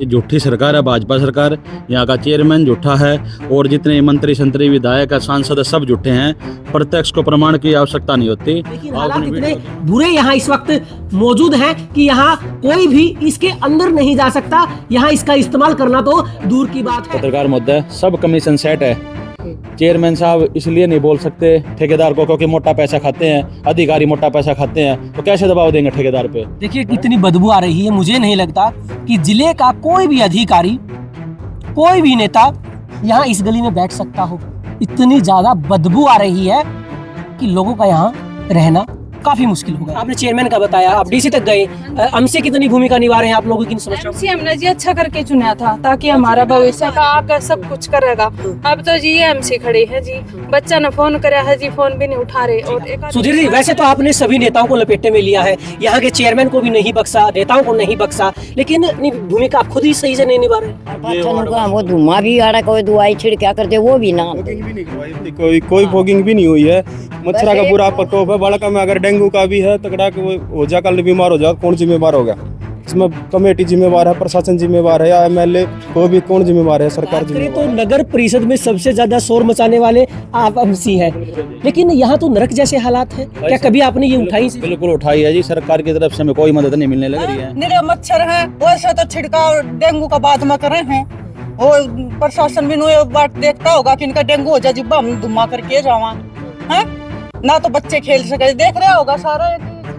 ये झूठी सरकार है, भाजपा सरकार। यहाँ का चेयरमैन झूठा है और जितने मंत्री संतरी विधायक सांसद सब झूठे हैं। प्रत्यक्ष को प्रमाण की आवश्यकता नहीं होती। लेकिन हालात इतने बुरे यहाँ इस वक्त मौजूद हैं कि यहाँ कोई भी इसके अंदर नहीं जा सकता। यहाँ इसका इस्तेमाल करना तो दूर की बात है। पत्रकार मुद्दा सब कमीशन सेट है। चेयरमैन साहब इसलिए नहीं बोल सकते ठेकेदार को क्योंकि मोटा पैसा खाते हैं, अधिकारी मोटा पैसा खाते हैं, तो कैसे दबाव देंगे ठेकेदार पे। देखिए कितनी बदबू आ रही है। मुझे नहीं लगता कि जिले का कोई भी अधिकारी, कोई भी नेता यहाँ इस गली में बैठ सकता हो। इतनी ज्यादा बदबू आ रही है कि लोगों का यहाँ रहना काफी मुश्किल हो गया। आपने चेयरमैन का बताया, आप डीसी तक गए, हमसे कितनी भूमिका निभा रहे हैं आप लोगों की समस्या? एमसी हमने जी अच्छा करके चुना था ताकि हमारा भविष्य का आकर सब कुछ करेगा। अब तो जी एमसी खड़े हैं जी, बच्चा ने फोन कराया है जी, फोन भी नहीं उठा रहे। और सुधीर जी, वैसे तो आपने सभी नेताओं को लपेटे में लिया है, यहाँ के चेयरमैन को भी नहीं बख्शा, नेताओं को नहीं बख्शा, लेकिन अपनी भूमिका आप खुद ही सही से नहीं निभा रहे। वो धुआं भी आ रहा, कोई दवाई छिड़का करते वो भी ना, कोई फॉगिंग भी नहीं हुई है। मच्छर का पूरा प्रकोप है। बड़का में अगर डेंगू का भी है तगड़ा के हो जा, कल बीमार हो जा, कौन जिम्मेवार होगा इसमें? कमेटी जिम्मेवार है, प्रशासन जिम्मेवार है, या एमएलए को भी कौन जिम्मेवार है? सरकार जिम्मेवार तो नगर परिषद में सबसे ज्यादा शोर मचाने वाले आप एमसी हैं, लेकिन यहाँ तो नरक जैसे हालात हैं। क्या कभी आपने ये उठाई? बिल्कुल उठाई है जी, सरकार की तरफ से हमें कोई मदद नहीं मिलने लग रही है। निरे मच्छर है, वैसे तो छिड़काव डेंगू का बाद में करे हैं। और प्रशासन भी ये बात देखता होगा कि इनका डेंगू हो जाए, जिब्बा हम धुमा करके जावा है ना, तो बच्चे खेल सके, देख रहा होगा सारा।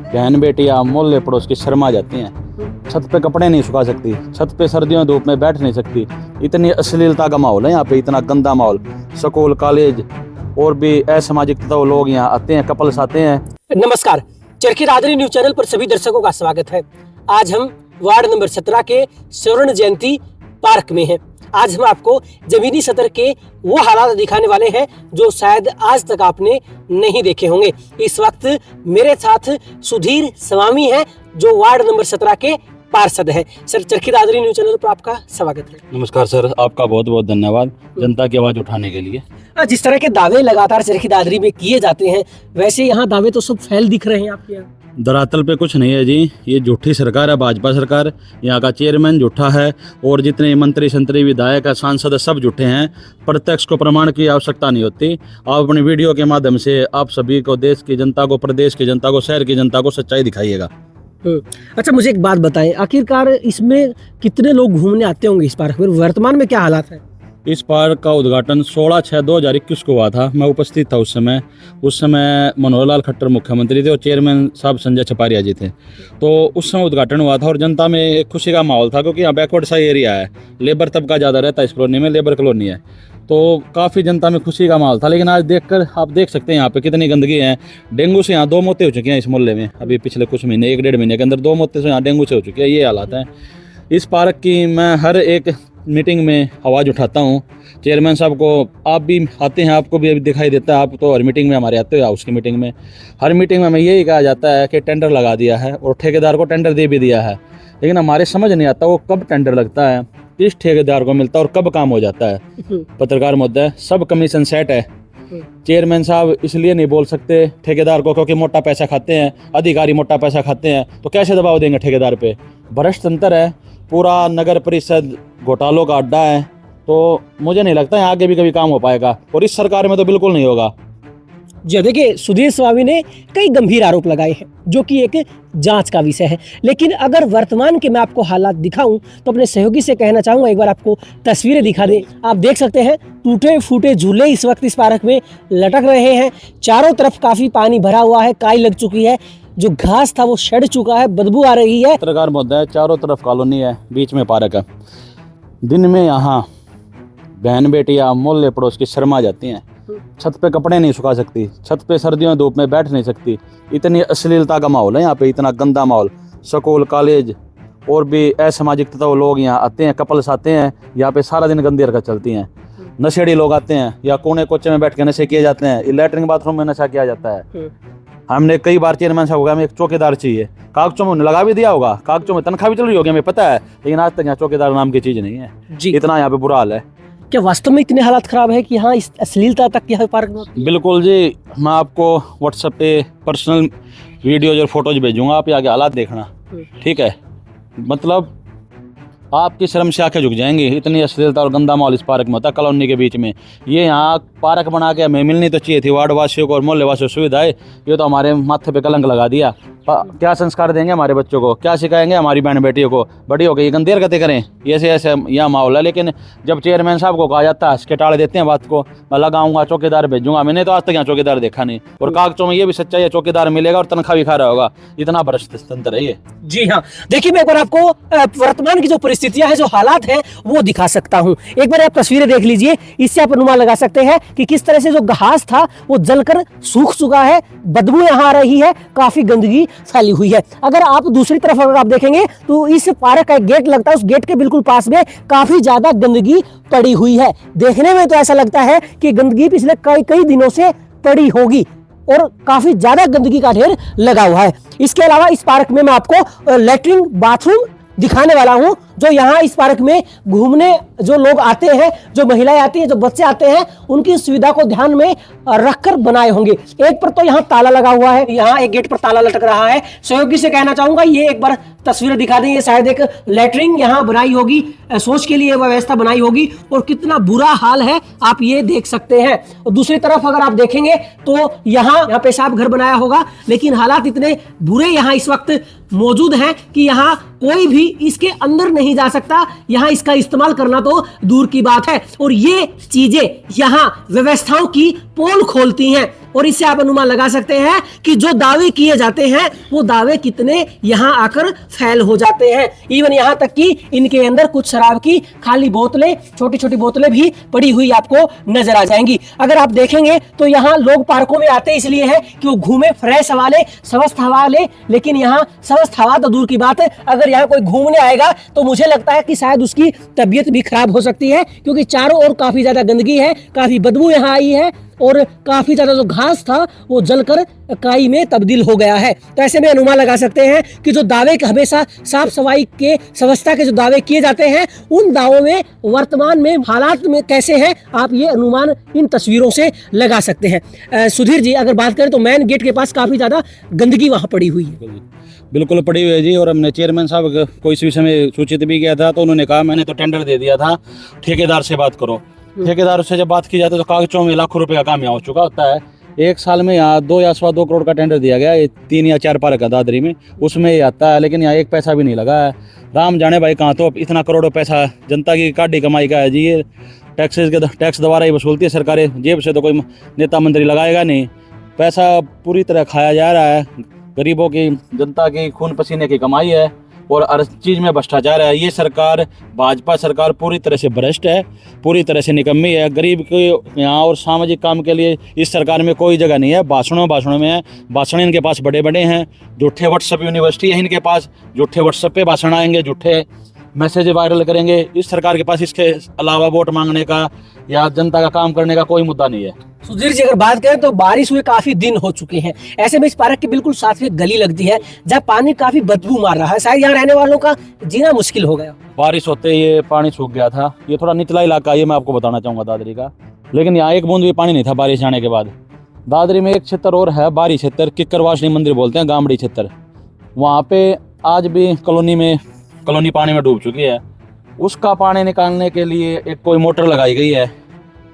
बहन बेटियां मोहल्ले पड़ोस की शर्मा जाती हैं। छत पे कपड़े नहीं सुखा सकती, छत पे सर्दियों धूप में बैठ नहीं सकती। इतनी अश्लीलता का माहौल है यहाँ पे, इतना गंदा माहौल। स्कूल, कॉलेज और भी असामाजिक तत्व लोग यहाँ आते हैं, कपल्स आते हैं। नमस्कार, चरखी दादरी न्यूज चैनल पर सभी दर्शकों का स्वागत है। आज हम वार्ड नंबर 17 के स्वर्ण जयंती पार्क में हैं। आज हम आपको जमीनी सतर के वो हालात दिखाने वाले हैं जो शायद आज तक आपने नहीं देखे होंगे। इस वक्त मेरे साथ सुधीर स्वामी हैं जो वार्ड नंबर 17 के पार्षद है। Sir, Charkhi Dadri news channel पर आपका स्वागत है। नमस्कार सर, आपका बहुत बहुत धन्यवाद जनता की आवाज उठाने के लिए। जिस तरह के दावे लगातार चरखी दादरी में किए जाते हैं, वैसे यहाँ दावे तो सब फैल दिख रहे हैं आपके यहाँ। धरातल पे कुछ नहीं है जी, ये झूठी सरकार है, भाजपा सरकार। यहाँ का चेयरमैन झूठा है और जितने मंत्री संतरी विधायक सांसद सब झूठे हैं। प्रत्यक्ष को प्रमाण की आवश्यकता नहीं होती। आप अपने वीडियो के माध्यम से आप सभी को, देश की जनता को, प्रदेश की जनता को, शहर की जनता को सच्चाई दिखाइएगा। अच्छा, मुझे एक बात बताएं, आखिरकार इसमें कितने लोग घूमने आते होंगे इस पार्क में? वर्तमान में क्या हालात है? इस पार्क का उद्घाटन 16/6/2021 को हुआ था। मैं उपस्थित था उस समय। मनोहर लाल खट्टर मुख्यमंत्री थे और चेयरमैन साहब संजय छपारिया जी थे। तो उस समय उद्घाटन हुआ था और जनता में एक खुशी का माहौल था, क्योंकि यहाँ बैकवर्ड सा एरिया है, लेबर तबका ज़्यादा रहता है इस कॉलोनी में, लेबर कॉलोनी है, तो काफ़ी जनता में खुशी का माहौल था। लेकिन आज देखकर आप देख सकते हैं यहाँ पे कितनी गंदगी है। डेंगू से यहाँ 2 मौतें हो चुकी हैं इस मोहल्ले में। अभी पिछले कुछ महीने, 1-1.5 महीने के अंदर 2 मौतें यहाँ डेंगू से हो चुकी है। ये हालात हैं इस पार्क की। मैं हर एक मीटिंग में आवाज़ उठाता हूँ। चेयरमैन साहब को, आप भी आते हैं, आपको भी अभी दिखाई देता है, आप तो हर मीटिंग में हमारे आते हो, हाउस की मीटिंग में, हर मीटिंग में हमें यही कहा जाता है कि टेंडर लगा दिया है और ठेकेदार को टेंडर दे भी दिया है। लेकिन हमारे समझ नहीं आता वो कब टेंडर लगता है, किस ठेकेदार को मिलता है और कब काम हो जाता है। पत्रकार मुद्दा है, सब कमीशन सेट है। चेयरमैन साहब इसलिए नहीं बोल सकते ठेकेदार को क्योंकि मोटा पैसा खाते हैं, अधिकारी मोटा पैसा खाते हैं, तो कैसे दबाव देंगे ठेकेदार पे। भ्रष्ट तंत्र है, पूरा नगर परिषद घोटालों का अड्डा है। तो मुझे नहीं लगता है आगे भी कभी काम हो पाएगा, और इस सरकार में तो बिल्कुल नहीं होगा। जी देखिए, सुधीर स्वामी ने कई गंभीर आरोप लगाए हैं जो कि एक जांच का विषय है। लेकिन अगर वर्तमान के मैं आपको हालात दिखाऊं तो अपने सहयोगी से कहना चाहूँगा, एक बार आपको तस्वीरें दिखा दें। आप देख सकते हैं टूटे फूटे झूले इस वक्त इस पार्क में लटक रहे हैं। चारों तरफ काफ़ी पानी भरा हुआ है, काई लग चुकी है, जो घास था वो सड़ चुका है, बदबू आ रही है। पत्रकार मुद्दा है, चारों तरफ कॉलोनी है, बीच में पार्क है। दिन में यहाँ बहन बेटियां मोहल्ले पड़ोस की शर्मा जाती हैं। छत पे कपड़े नहीं सुखा सकती, छत पे सर्दियों धूप में बैठ नहीं सकती। इतनी अश्लीलता का माहौल है यहाँ पे, इतना गंदा माहौल। स्कूल, कॉलेज और भी असामाजिक तत्व लोग यहाँ आते हैं, कपल्स आते हैं। यहाँ पे सारा दिन गंदी हरकत चलती हैं। नशेड़ी लोग आते हैं, या कोने कोचे में बैठ के नशे किए जाते हैं। लैट्रिन बाथरूम में नशा किया जाता है। हमने कई बार चेयरमैन साहब को हमें एक चौकीदार चाहिए, कागजों में लगा भी दिया होगा, कागजों में तनख्वाह भी चल रही होगी, हमें पता है, लेकिन आज तक यहाँ चौकीदार नाम की चीज़ नहीं है जी। इतना यहाँ पे बुरा हाल है। क्या वास्तव में इतने हालात खराब है कि यहाँ इस अश्लीलता तक यहाँ पार्क में? बिल्कुल जी, मैं आपको व्हाट्सएप पे पर्सनल वीडियोज और फोटोज भेजूंगा, आप आगे हालात देखना, ठीक है। मतलब आपकी शर्म से आंखें झुक जाएंगी। इतनी अश्लीलता और गंदा माहौल इस पार्क में होता है कॉलोनी के बीच में। ये यहाँ पार्क बना के हमें मिलनी तो चाहिए थी वार्ड वासियों को और मोहल्ले वासियों को सुविधाएं। ये तो हमारे माथे पे कलंक लगा दिया। क्या संस्कार देंगे हमारे बच्चों को, क्या सिखाएंगे हमारी बहन बेटियों को? बड़ी हो गई ये गंदी हरकतें करें, ऐसे ऐसे यहाँ माहौल है। लेकिन जब चेयरमैन साहब को कहा जाता है इसके टाले देते हैं बात को, मैं लगाऊंगा चौकीदार भेजूंगा। मैंने तो आज तक यहाँ चौकीदार देखा नहीं। और कागजों में ये भी सच्चाई है चौकीदार मिलेगा और तनख्वाह भी खा रहा होगा। इतना भ्रष्ट तंत्र है ये। जी हाँ, देखिए मैं एक बार आपको वर्तमान की जो परिस्थितियां हैं, जो हालात हैं, वो दिखा सकता हूं। एक बार आप तस्वीरें देख लीजिए, इससे आप अनुमान लगा सकते हैं कि किस तरह से जो घास था वो जलकर सूख चुका है, बदबू यहाँ आ रही है, काफी गंदगी फैली हुई है। अगर आप दूसरी तरफ अगर आप देखेंगे तो इस पार्क का एक गेट लगता है, उस गेट के बिल्कुल पास में काफी ज्यादा गंदगी पड़ी हुई है। देखने में तो ऐसा लगता है कि गंदगी पिछले कई दिनों से पड़ी होगी और काफी ज्यादा गंदगी का ढेर लगा हुआ है। इसके अलावा इस पार्क में मैं आपको लैट्रिन बाथरूम दिखाने वाला हूं, जो यहाँ इस पार्क में घूमने जो लोग आते हैं, जो महिलाएं आती हैं, जो बच्चे आते हैं, उनकी सुविधा को ध्यान में रखकर बनाए होंगे। एक पर तो यहाँ ताला लगा हुआ है, यहाँ एक गेट पर ताला लटक रहा है। सहयोगी से कहना चाहूंगा ये एक बार तस्वीरें दिखा दें। ये शायद एक लैट्रिन यहाँ बनाई होगी, शौच के लिए व्यवस्था बनाई होगी, और कितना बुरा हाल है आप ये देख सकते हैं। और दूसरी तरफ अगर आप देखेंगे तो यहाँ पेशाब घर बनाया होगा, लेकिन हालात इतने बुरे यहाँ इस वक्त मौजूद हैं कि यहाँ कोई भी इसके अंदर नहीं जा सकता। यहाँ इसका इस्तेमाल करना तो दूर की बात है। और ये चीजें यहाँ व्यवस्थाओं की पोल खोलती हैं, और इससे आप अनुमान लगा सकते हैं कि जो दावे किए जाते हैं वो दावे कितने यहाँ आकर फैल हो जाते हैं। इवन यहाँ तक कि इनके अंदर कुछ शराब की खाली बोतलें, छोटी छोटी बोतलें भी पड़ी हुई आपको नजर आ जाएंगी। अगर आप देखेंगे तो यहाँ लोग पार्कों में आते इसलिए है कि वो घूमे, फ्रेश हवा ले, स्वस्थ हवा ले। लेकिन यहाँ स्वस्थ हवा तो दूर की बात है, अगर यहाँ कोई घूमने आएगा तो मुझे लगता है कि शायद उसकी तबीयत भी खराब हो सकती है, क्योंकि चारों ओर काफी ज्यादा गंदगी है, काफी बदबू यहाँ आई है, और काफी ज्यादा जो घास था वो जलकर काई में तब्दील हो गया है। तो ऐसे में अनुमान लगा सकते हैं कि जो दावे हमेशा साफ सफाई के, स्वच्छता के जो दावे किए जाते हैं, उन दावों में वर्तमान में हालात में कैसे हैं, आप ये अनुमान इन तस्वीरों से लगा सकते हैं। सुधीर जी, अगर बात करें तो मेन गेट के पास काफी ज्यादा गंदगी वहां पड़ी हुई है। बिल्कुल पड़ी हुई है जी। और हमने चेयरमैन साहब को इस विषय में सूचित भी किया था, तो उन्होंने कहा मैंने तो टेंडर दे दिया था, ठेकेदार से बात करो। ठेकेदार से जब बात की जाती है तो कागजों में लाखों रुपए का काम यहाँ हो चुका होता है। एक साल में यहाँ 2 या 2.25 करोड़ का टेंडर दिया गया, ये 3 या 4 पार्क का दादरी में, उसमें ये आता है। लेकिन यहाँ एक पैसा भी नहीं लगा है। राम जाने भाई कहाँ तो इतना करोड़ों पैसा जनता की काटी कमाई का है जी। ये टैक्स द्वारा ही वसूलती है सरकारें, जेब से तो कोई नेता मंत्री लगाएगा नहीं। पैसा पूरी तरह खाया जा रहा है, गरीबों की, जनता की खून पसीने की कमाई है, और हर चीज़ में भ्रष्टाचार है। ये सरकार, भाजपा सरकार पूरी तरह से भ्रष्ट है, पूरी तरह से निकम्मी है। गरीब के यहाँ और सामाजिक काम के लिए इस सरकार में कोई जगह नहीं है। भाषणों में है, भाषण इनके पास बड़े बड़े हैं, झूठे व्हाट्सएप यूनिवर्सिटी है इनके पास, झूठे व्हाट्सएप पे भाषण आएंगे, झूठे मैसेज वायरल करेंगे। इस सरकार के पास इसके अलावा वोट मांगने का या जनता का काम करने का कोई मुद्दा नहीं है। सुधीर जी, अगर बात करें तो बारिश हुए काफी दिन हो चुके हैं, ऐसे में इस पार्क के बिल्कुल साथ में गली लगती है जहाँ पानी काफी बदबू मार रहा है। शायद यहाँ रहने वालों का जीना मुश्किल हो गया। बारिश होते ये पानी सूख गया था। ये थोड़ा निचला इलाका, ये मैं आपको बताना चाहूँगा दादरी का, लेकिन यहाँ एक बूंद भी पानी नहीं था बारिश आने के बाद। दादरी में एक क्षेत्र और है, बारी क्षेत्र, किक्करवासनी मंदिर बोलते हैं, गामड़ी क्षेत्र। वहाँ पे आज भी कॉलोनी पानी में डूब चुकी है। उसका पानी निकालने के लिए एक कोई मोटर लगाई गई है,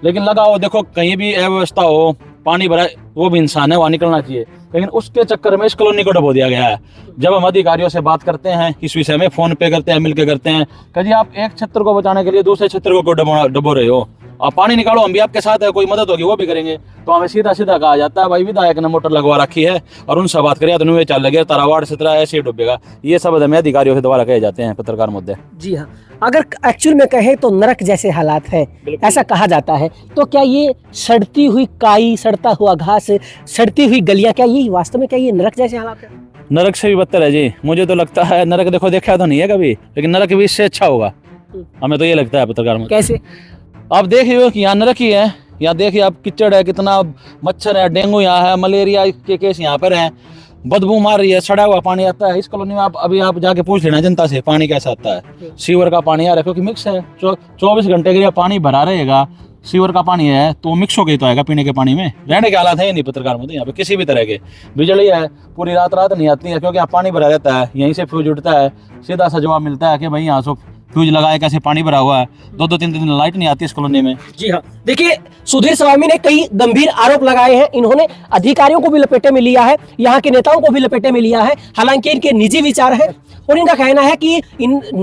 लेकिन लगाओ देखो कहीं भी अव्यवस्था हो, पानी भरा, वो भी इंसान है, वहाँ निकलना चाहिए। लेकिन उसके चक्कर में इस कॉलोनी को डबो दिया गया है। जब हम अधिकारियों से बात करते हैं इस विषय में, फोन पे करते हैं, मिलकर करते हैं, कभी आप एक क्षेत्र को बचाने के लिए दूसरे क्षेत्र को डबो रहे हो, आप पानी निकालो, हम भी आपके साथ है, कोई मदद होगी वो भी करेंगे। तो हमें सीधा कहा जाता है भाई विधायक ने मोटर लगवा रखी है और उनसे बात करिए तो चल लगे, तारा वार्ड क्षेत्र ऐसे ही डूबेगा। ये सब हमें अधिकारियों के द्वारा कहे जाते हैं, पत्रकार मुद्दे। जी हाँ, अगर एक्चुअल में कहें तो नरक जैसे हालात है, ऐसा कहा जाता है। तो क्या ये सड़ती हुई काई, सड़ता हुआ घास, सड़ती हुई गलियां, क्या ये वास्तव में क्या ये नरक जैसे हालात है? नरक से भी बदतर है जी। मुझे तो लगता है नरक देखा तो नहीं है कभी, लेकिन नरक भी इससे अच्छा होगा, हमें तो ये लगता है पत्रकार मुद्दे। कैसे? आप देखिए कि यहाँ नरक ही है। यहाँ देखिए आप, कीचड़ है, कितना मच्छर है, डेंगू यहाँ है, मलेरिया के केस यहाँ पर हैं, बदबू मार रही है, सड़ा हुआ पानी आता है इस कॉलोनी में। आप अभी आप जाके पूछ लेना जनता से पानी कैसा आता है। सीवर का पानी आ रहा है, क्योंकि मिक्स है, 24 घंटे के लिए पानी भरा रहेगा, सीवर का पानी है तो मिक्स हो गई तो आएगा पीने के पानी में। रहने के हालात है नहीं पत्रकार मुद्दे यहाँ पे किसी भी तरह के। बिजली है, पूरी रात नहीं आती है, क्योंकि यहाँ पानी भरा रहता है, यहीं से फ्यूज उठता है। सीधा सा जवाब मिलता है कि भाई यहाँ से फ्यूज लगाए कैसे पानी भरा हुआ है, 2-2 3 दिन लाइट नहीं आती इस कॉलोनी में। जी हाँ, देखिए सुधीर स्वामी ने कई गंभीर आरोप लगाए हैं। इन्होंने अधिकारियों को भी लपेटे में लिया है, यहाँ के नेताओं को भी लपेटे में लिया है। हालांकि इनके निजी विचार है और इनका कहना है कि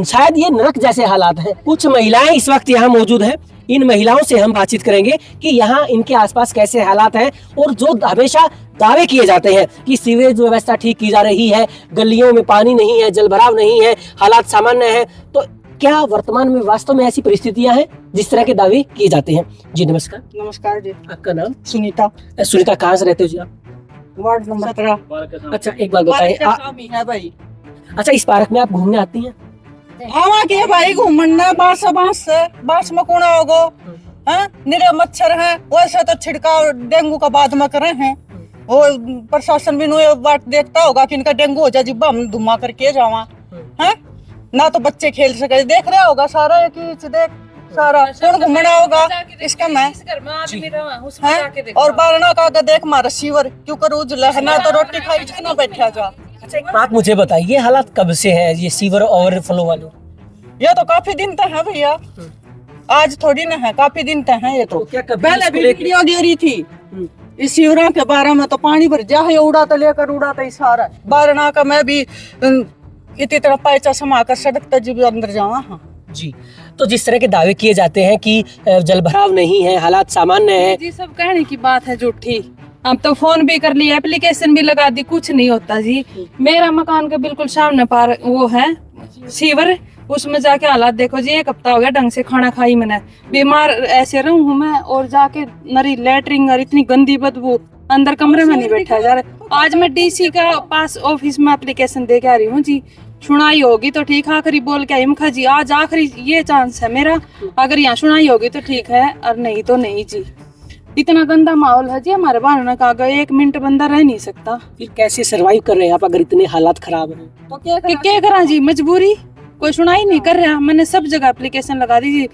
शायद ये नरक जैसे हालात हैं। कुछ महिलाएं इस वक्त यहाँ मौजूद हैं, इन महिलाओं से हम बातचीत करेंगे कि यहाँ इनके आसपास कैसे हालात हैं और जो हमेशा दावे किए जाते हैं कि सीवरेज व्यवस्था ठीक की जा रही है, गलियों में पानी नहीं है, जलभराव नहीं है, हालात सामान्य है, तो क्या वर्तमान में वास्तव में ऐसी परिस्थितियां हैं जिस तरह के दावे किए जाते हैं? जी नमस्कार। नमस्कार जी। आपका नाम? सुनीता। सुनीता, कहाँ से रहते हो जी आप? Ward number 17। अच्छा, एक बात बताएं है भाई। अच्छा, इस पार्क में आप घूमने आती हैं? आवा के भाई घूमना बांस में कोना होगो, हैं निरे मच्छर हैं, वैसे तो छिड़काव डेंगू का बाद में करे हैं। वो प्रशासन भी नुए बात देखता होगा कि इनका डेंगू हो जाए, जिब्बा हम धुमा करके जावा, हैं ना तो बच्चे खेल सके, देख रहा होगा सारा एक ही देख सारा कौन घूमना होगा इसका मैं हैं? और बारना का देख मारा सीवर क्यों कर उजला है, ना तो रोटी खाई जा ना बैठा जा। अच्छा, एक बात मुझे बताइए, ये हालात कब से है ये सीवर ओवरफ्लो वाले? ये तो काफी दिन तक है भैया, आज थोड़ी ना है, काफी दिन तक है ये तो। क्या कभी पहले भी वीडियो दे रही थी इस शिवरा के बारे में, तो पानी भर जा है, उड़ाता लेकर उड़ाता ही सारा बारना का। मैं भी इतनी तरह पैसा समा कर सड़क तक जब अंदर जावा। हाँ जी, तो जिस तरह के दावे किए जाते हैं कि जलभराव नहीं है, हालात सामान्य है, जी सब कहने की बात है झूठी। अब तो फोन भी कर लिया, एप्लीकेशन भी लगा दी, कुछ नहीं होता जी। मेरा मकान के बिल्कुल सामने पार वो है सीवर, उसमें जाके हालात देखो जी। 1 हफ्ता हो गया ढंग से खाना खाई मैंने, बीमार ऐसे रहूं हूँ मैं, और जाके नरी लैटरिंग और इतनी गंदी बदबू, अंदर कमरे में नहीं बैठा जा रहा। आज मैं डीसी का पास ऑफिस में एप्लीकेशन दे के आ रही हूँ जी, सुनाई होगी तो ठीक, आखिरी बोल के हिमखा जी, आज आखिरी ये चांस है मेरा, अगर यहाँ सुनाई होगी तो ठीक है और नहीं तो नहीं जी। इतना गंदा माहौल है जी हमारे बारना का, 1 मिनट बंदा रह नहीं सकता। फिर कैसे सरवाइव कर रहे हैं आप अगर इतने हालात खराब हैं? तो क्या करा जी, मजबूरी, कोई सुनाई नहीं कर रहा। मैंने सब जगह एप्लीकेशन लगा दी जी,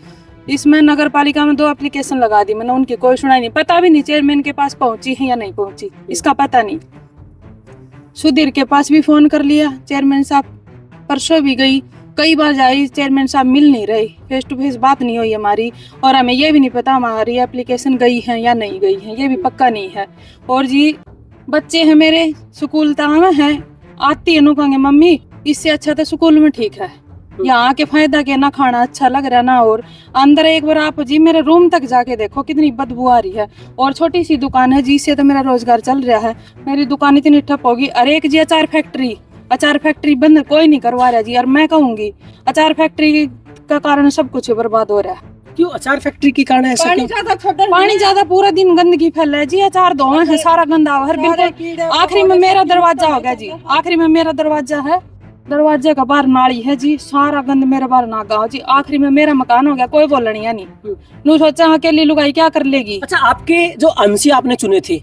इसमें नगर पालिका में 2 एप्लीकेशन लगा दी मैंने, उनकी कोई सुनाई नहीं। पता भी नहीं चेयरमैन के पास पहुंची है या नहीं पहुंची, इसका पता नहीं। सुधीर के पास भी फोन कर लिया, चेयरमैन साहब परसों भी गई, कई बार जाई, चेयरमैन साहब मिल नहीं रहे, फेस टू फेस बात नहीं हुई हमारी, और हमें ये भी नहीं पता हमारी एप्लीकेशन गई है या नहीं गई है, ये भी पक्का नहीं है। और जी बच्चे हैं मेरे, स्कूल में है, आती है नु कहेंगे मम्मी इससे अच्छा तो स्कूल में ठीक है, यहाँ के फायदा के ना खाना अच्छा लग रहा ना, और अंदर एक बार आप जी मेरे रूम तक जाके देखो कितनी बदबू आ रही है। और छोटी सी दुकान है जिससे तो मेरा रोजगार चल रहा है, मेरी दुकान इतनी ठप होगी। अरे एक जी अचार फैक्ट्री बंद कोई नहीं करवा रहा जी, और मैं कहूंगी अचार फैक्ट्री का कारण सब कुछ बर्बाद हो रहा है। क्यों अचार फैक्ट्री के कारण ऐसा? पानी ज्यादा पूरा दिन गंदगी फैल रहा है जी, अचार धोए है, सारा गंदा हर बिल्कुल। आखिरी में मेरा दरवाजा हो गया जी, आखिरी में मेरा दरवाजा है, दरवाजे का बाहर नाली है जी, सारा गंद मेरे बाहर ना गाओ जी। आखिरी में मेरा मकान हो गया, कोई बोलनी है नहीं। नू सोचा अकेली लुगाई क्या कर लेगी। अच्छा, आपके जो एमसी आपने चुने थे,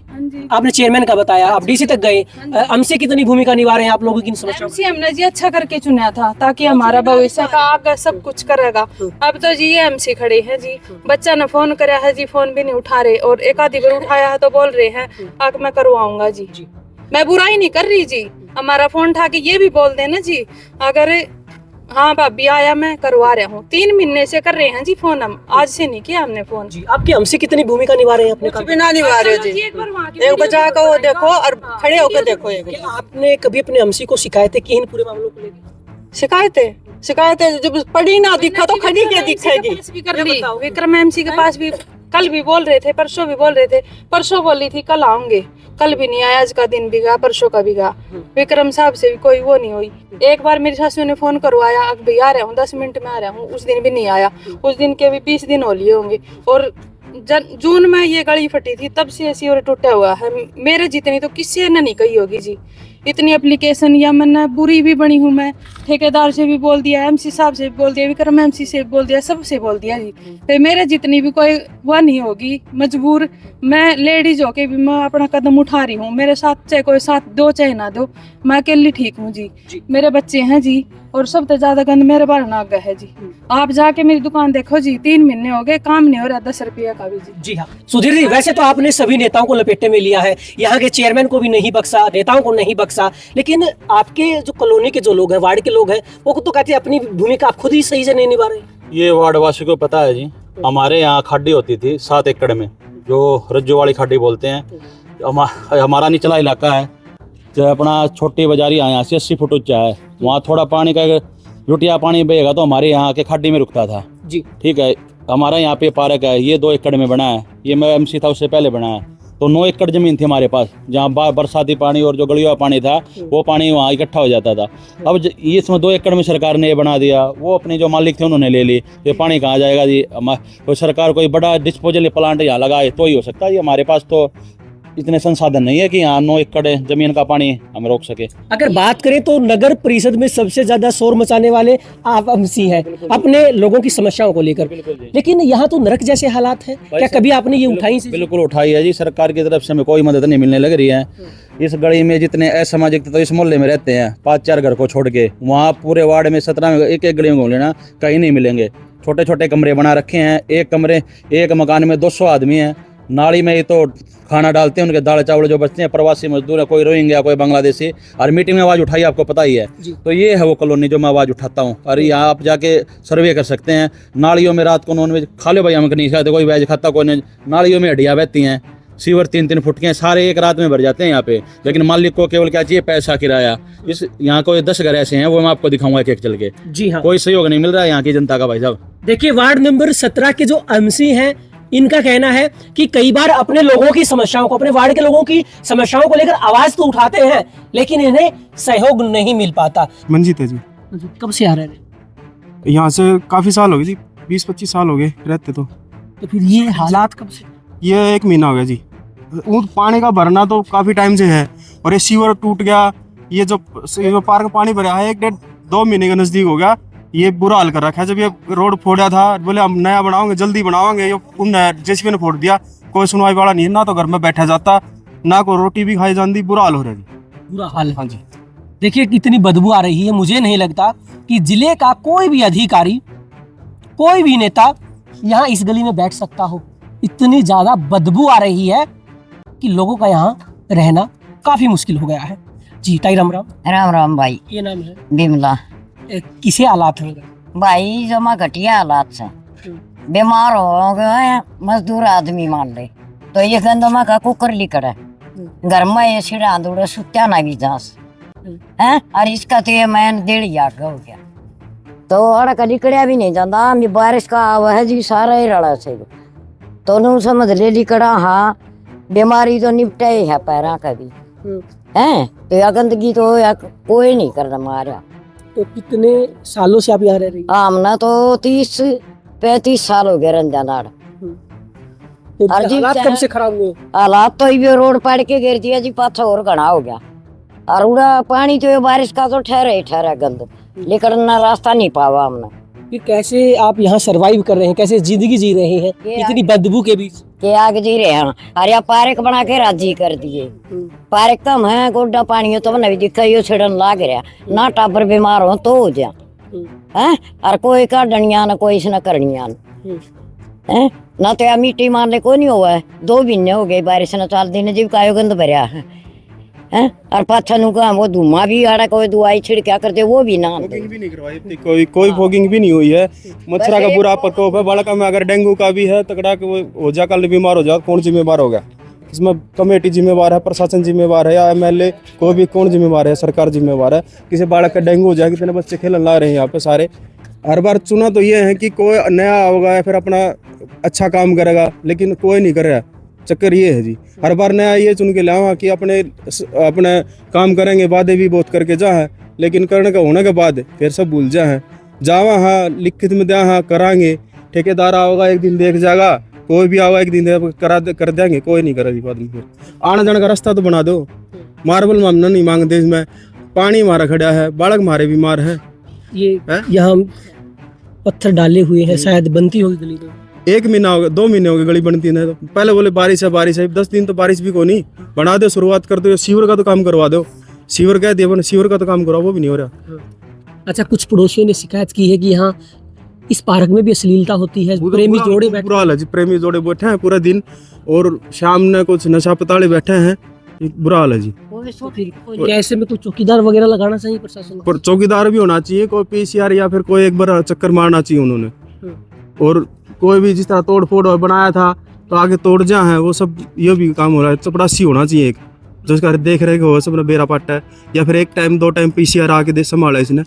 आपने चेयरमैन का बताया, आप डीसी तक गए, एमसी कितनी भूमिका निभा रहे हैं आप लोगों की समस्या? एमसी हमने जी अच्छा करके चुना था ताकि हमारा भविष्य का आगे सब कुछ करेगा। अब तो जी एमसी खड़े हैं जी, बच्चा ने फोन कराया है जी, फोन भी नहीं उठा रहे, और एक आधी बार उठाया है तो बोल रहे हैं आके मैं करवाऊंगा जी। मैं बुराई नहीं कर रही जी, हमारा फोन उठा के ये भी बोल देना जी, अगर हाँ भाभी आया मैं करवा रहा हूँ। 3 महीने से कर रहे हैं जी फोन, हम आज से नहीं किया हमने फोन जी। आपके एमसी कितनी भूमिका निभा रहे हैं अपने काम? बिना निभा रहे जी, एक बजा का वो देखो और खड़े होकर देखो। क्या आपने कभी अपने एमसी को शिकायतें की इन पूरे मामलों को लेकर? शिकायतें जब पड़ी ना दिखा तो खड़ी के दिखेगी। विक्रम एमसी के पास भी कल भी बोल रहे थे, परसों भी बोल रहे थे, परसों बोली थी कल आऊंगे, कल भी नहीं आया, आज का दिन भी गया, परसों का भी गया। विक्रम साहब से भी कोई वो नहीं हुई। एक बार मेरी सासू ने फोन करवाया, अब भी आ रहा हूँ 10 मिनट में आ रहा हूँ, उस दिन भी नहीं आया, उस दिन के भी 20 दिन हो लिए होंगे। और जून में ये गली फटी थी तब से ऐसी और टूटा हुआ है, मेरे जितनी तो किसी ने नहीं कही होगी जी। इतनी एप्लीकेशन या मैंने बुरी भी बनी हूँ, मैं ठेकेदार से भी बोल दिया, एमसी साहब से भी बोल दिया, विक्रम एमसी से भी बोल दिया, सबसे बोल दिया जी। फिर मेरे जितनी भी कोई वह नहीं होगी, मजबूर मैं लेडीज होके भी मैं अपना कदम उठा रही हूँ। मेरे साथ चाहे कोई साथ दो चाहे ना दो, मैं अकेली ठीक हूँ जी। मेरे बच्चे हैं जी, और सबसे ज्यादा गंद मेरे बाहर नाग है जी। आप जाके मेरी दुकान देखो जी, 3 महीने हो गए, काम नहीं हो रहा 10 रुपये का भी जी। जी हाँ सुधीर जी, वैसे तो आपने सभी नेताओं को लपेटे में लिया है, यहाँ के चेयरमैन को भी नहीं बख्शा, नेताओं को नहीं बख्शा, लेकिन आपके जो कॉलोनी के जो लोग हैं, वार्ड के लोग हैं, वो तो कहते हैं अपनी भूमिका आप खुद ही सही से नहीं निभा रहे। ये वार्ड वासी को पता है जी। हमारे यहाँ खाडी होती थी 7 एकड़ में, जो रज्जो वाली खाडी बोलते हैं। हमारा निचला इलाका है, जो अपना छोटी बाजारी यहाँ से 80 फुट ऊंचा है। वहाँ थोड़ा पानी का लुटिया पानी बहेगा तो हमारे यहाँ के खाडी में रुकता था जी। ठीक है, हमारा यहाँ पे पार्क है, ये 2 एकड़ में बना है। ये मैं एमसी था उससे पहले बना है, तो 9 एकड़ जमीन थी हमारे पास, जहाँ बरसाती पानी और जो गलिया पानी था वो पानी वहाँ इकट्ठा हो जाता था। अब ये इसमें 2 एकड़ में सरकार ने ये बना दिया, वो अपने जो मालिक थे उन्होंने ले ली। ये पानी कहाँ जाएगा जी? कोई सरकार कोई बड़ा डिस्पोजल प्लांट यहाँ लगाए तो ही हो सकता है। ये हमारे पास तो इतने संसाधन नहीं है कि यहाँ 9 एकड़ जमीन का पानी हम रोक सके। अगर बात करें तो नगर परिषद में सबसे ज्यादा शोर मचाने वाले आप एमसी हैं अपने लोगों की समस्याओं को लेकर, लेकिन यहाँ तो नरक जैसे हालात हैं। क्या कभी आपने ये उठाई? बिल्कुल उठाई है जी, सरकार की तरफ से हमें कोई मदद नहीं मिलने लग रही है। इस गली में जितने असामाजिक तो इस मोहल्ले में रहते हैं 5-4 घर को छोड़ के, वहाँ पूरे वार्ड में 17 में एक गली में घूम लेना, कहीं नहीं मिलेंगे। छोटे छोटे कमरे बना रखे हैं, एक मकान में 200 आदमी हैं। नाली में ही तो खाना डालते हैं, उनके दाल चावल जो बचते हैं। प्रवासी मजदूर है, कोई रोहिंग्या कोई बांग्लादेशी, और मीटिंग में आवाज़ उठाई आपको पता ही है। तो ये है वो कॉलोनी जो मैं आवाज़ उठाता हूँ। और यहाँ आप जाके सर्वे कर सकते हैं। नालियों में रात को नॉनवेज खा लो भाई, हम नहीं खाते, कोई वेज खाता कोई नहीं। नालियों में हड्डियाँ बहती हैं, सीवर 3-3 फुट के हैं, सारे एक रात में भर जाते हैं यहाँ पे। लेकिन मालिक को केवल क्या चाहिए? पैसा, किराया। इस यहाँ को 10 घर ऐसे हैं, वो मैं आपको दिखाऊंगा एक एक चल के। जी हाँ, कोई सहयोग नहीं मिल रहा है यहाँ की जनता का भाई साहब। देखिए वार्ड नंबर 17 के जो एमसी हैं, इनका कहना है कि कई बार अपने लोगों की समस्याओं को, अपने वार्ड के लोगों की समस्याओं को लेकर आवाज तो उठाते हैं, लेकिन इन्हें सहयोग नहीं मिल पाता। मंजीत है जी। कब से आ रहे हैं? यहाँ से काफ़ी साल हो गए जी, 20-25 साल हो गए रहते। तो फिर ये हालात कब से? ये 1 महीना हो गया जी। वो पानी का भरना तो काफ़ी टाइम से है, और ये सीवर टूट गया। ये जो पार्क पानी भरा है 1-1.5-2 महीने के नज़दीक हो गया। ये बुरा हाल कर रखा है। जब ये रोड फोड़ा था, बोले हम नया बनाओगे, जल्दी बनाओगे, ये जेसीबी ने फोड़ दिया। कोई सुनवाई वाला नहीं है, ना तो घर में बैठा जाता, ना कोई रोटी भी खाई जाती। बुरा हाल हो रहा है जी, बुरा हाल है। हाँ जी। देखिए कितनी बदबू आ रही है। मुझे नहीं लगता कि जिले का कोई भी अधिकारी, कोई भी नेता यहाँ इस गली में बैठ सकता हो। इतनी ज्यादा बदबू आ रही है कि लोगों का यहाँ रहना काफी मुश्किल हो गया है। जी ताई राम राम। राम राम भाई। ये नाम है बिमला। किसे हालात है? भाई जमा घटिया हालात से बीमार हो गए, मजदूर आदमी मान ले तो ये गंदमा का कुकर लिकड़ा घर में ये सिड़ा दूड़े सुत्या ना भी जास है। और इसका तो ये मैंने 1.5 आग हो गया, तो अड़ा का लिकड़ा भी नहीं जाता। मैं बारिश का आवा है जी, सारा ही रड़ा से तो नू समझ ले लिकड़ा। हाँ बीमारी तो निपटा ही है पैरा का भी है, तो या गंदगी तो या कोई नहीं कर रहा मारा। तो कितने सालों से आप यहाँ रह रही हैं? हमने तो 30-35 साल हो गए रंजानाड़। तो हालात कब से खराब हुए? हालात तो ये रोड पाड़ के गिर दिया जी, पाछा और घना हो गया। और उड़ा पानी तो ये बारिश का तो ठहरा ही ठहरा गंद, निकलना रास्ता नहीं पावा हमने। फिर कैसे आप यहाँ सरवाइव कर रहे हैं, कैसे जिंदगी जी रहे हैं इतनी बदबू के बीच? के आगे जी रहे हैं। अरे या पार्क बना के राजी कर दिए। पार्क कम है, गोड्डा पानी हो तो मैंने भी दिखा यो छिड़न लाग रहा ना। टाबर बीमार हो तो हो जा है, और कोई का डनिया ना कोई इसने करनिया है ना। तो या मिट्टी मार ले कोई नहीं हुआ है। 2 महीने हो गए बारिश ने चाल दिन जीव का गंद भरया है। और पाछा नु का वो धुआं भी आड़ा, कोई दवाई छिड़क्या करते वो भी ना। फोगिंग भी नहीं करवाई अपनी, कोई फोगिंग भी नहीं हुई है। मच्छरा का बुरा प्रकोप है। बालका में अगर डेंगू का भी है, तकड़ा के वो हो जा, कल बीमार हो जाओ, कौन जिम्मेवार होगा? इसमें कमेटी जिम्मेवार है, प्रशासन जिम्मेवार है, या MLA कोई भी कौन जिम्मेवार है? सरकार जिम्मेवार है। किसी बालक का डेंगू हो जाए, कितने बच्चे खेलने ला रहे हैं यहाँ पे सारे। हर बार चुना तो ये है कि कोई नया होगा या फिर अपना अच्छा काम करेगा, लेकिन कोई नहीं कर रहा। चक्कर ये है जी, हर बार नया ये चुन के लावा कि अपने काम करेंगे, वादे भी बहुत करके जा है, लेकिन करने का होने के बाद फिर सब भूल जा है। जावा हाँ लिखित में दिया हाँ कराएंगे, ठेकेदार आओगा एक दिन देख जाएगा, कोई भी आओगा एक दिन कर देंगे, कोई नहीं करेगी बाद में। फिर आने जाने का रास्ता तो बना दो। मार्बल मामला नहीं मांगते, इसमें पानी मारा खड़ा है, बालक मारे बीमार है। ये यहाँ पत्थर डाले हुए हैं, शायद बनती होगी गली में। 1 महीना हो गया, 2 महीने हो गए गली बनती है। तो पहले बोले बारिश है 10 दिन तो बारिश भी को नहीं बना दो, शुरुआत कर दो, सीवर का तो काम करवा दो। सीवर कह दिया, सीवर का तो काम करा वो भी नहीं हो रहा। अच्छा, कुछ पड़ोसियों ने शिकायत की है कि यहाँ इस पार्क में भी अश्लीलता होती है, प्रेमी जोड़े बैठे बुरा हाल है जी, प्रेमी जोड़े बैठे हैं पूरा दिन और शाम में कुछ नशा पताड़े बैठे हैं, बुरा हाल है जी। क्या ऐसे में कोई चौकीदार वगैरह लगाना चाहिए प्रशासन को? पर चौकीदार भी होना चाहिए, कोई पीसीआर या फिर कोई एक बार चक्कर मारना चाहिए उन्होंने। और कोई भी जिस तरह तोड़ फोड़ बनाया था तो आगे तोड़ जा है वो सब, ये भी काम हो रहा है। चपरासी होना चाहिए एक, जो इसका देख रेख हो, सब बेरा पाटा है, या फिर एक टाइम 2 टाइम पीसीआर आके दे संभाला इसने।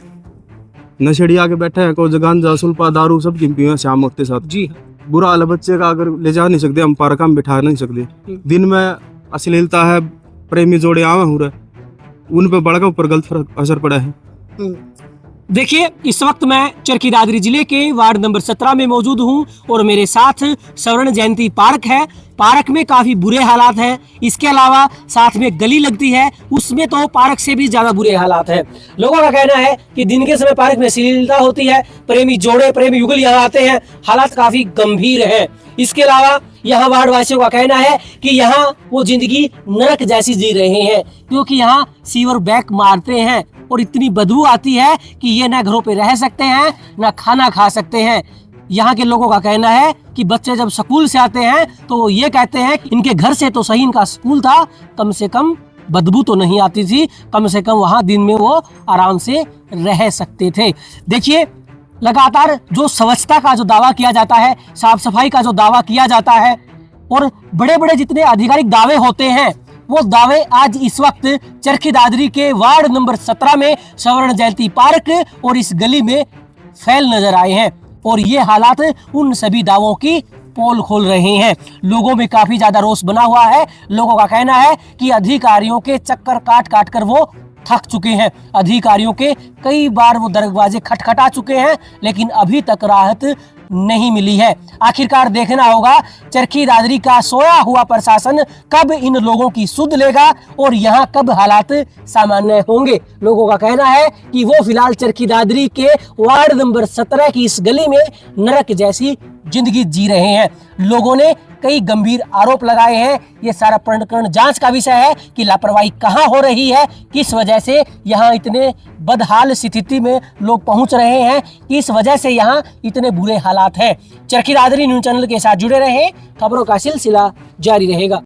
नशेड़ी आके बैठे हैं, कोई गांजा सुल्पा दारू सब गिनती है शाम वक्त के साथ जी। बुरा हाल है, बच्चे का अगर ले जा नहीं सकते हम, पार्क में बिठा नहीं सकते। दिन में अश्लीलता है, प्रेमी जोड़े आवे हो रहे, उन पे बड़ा ऊपर गलत असर पड़ा है। देखिए, इस वक्त मैं चरखी दादरी जिले के वार्ड नंबर 17 में मौजूद हूं और मेरे साथ स्वर्ण जयंती पार्क है। पार्क में काफी बुरे हालात हैं। इसके अलावा साथ में गली लगती है, उसमें तो पार्क से भी ज्यादा बुरे हालात हैं। लोगों का कहना है कि दिन के समय पार्क में अश्लीलता होती है, प्रेमी जोड़े प्रेमी युगल यहाँ आते हैं, हालात काफी गंभीर हैं। इसके अलावा यहाँ वार्ड वासियों का कहना है कि यहाँ वो जिंदगी नरक जैसी जी रहे हैं, क्योंकि यहाँ सीवर बैक मारते हैं और इतनी बदबू आती है कि ये ना घरों पे रह सकते हैं ना खाना खा सकते हैं। यहाँ के लोगों का कहना है कि बच्चे जब स्कूल से आते हैं तो वो ये कहते हैं कि इनके घर से तो सही इनका स्कूल था, कम से कम बदबू तो नहीं आती थी, कम से कम वहाँ दिन में वो आराम से रह सकते थे। देखिए, लगातार जो स्वच्छता का जो दावा किया जाता है, साफ सफाई का जो दावा किया जाता है और बड़े बड़े जितने आधिकारिक दावे होते हैं, वो दावे आज इस वक्त चरखी दादरी के वार्ड नंबर 17 में स्वर्ण जयंती पार्क और इस गली में फैल नजर आए हैं और ये हालात उन सभी दावों की पोल खोल रहे हैं। लोगों में काफी ज्यादा रोष बना हुआ है। लोगों का कहना है कि अधिकारियों के चक्कर काट काट कर वो थक चुके हैं। अधिकारियों के कई बार वो दरवाजे खटखटा चुके हैं, लेकिन अभी तक राहत नहीं मिली है। आखिरकार देखना होगा चरखी दादरी का सोया हुआ प्रशासन कब इन लोगों की सुध लेगा और यहाँ कब हालात सामान्य होंगे। लोगों का कहना है कि वो फिलहाल चरखी दादरी के वार्ड नंबर 17 की इस गली में नरक जैसी जिंदगी जी रहे हैं। लोगों ने कई गंभीर आरोप लगाए हैं। ये सारा प्रकरण जांच का विषय है कि लापरवाही कहां हो रही है, किस वजह से यहां इतने बदहाल स्थिति में लोग पहुंच रहे हैं, किस वजह से यहां इतने बुरे हालात हैं। चरखी दादरी न्यूज़ चैनल के साथ जुड़े रहें, खबरों का सिलसिला जारी रहेगा।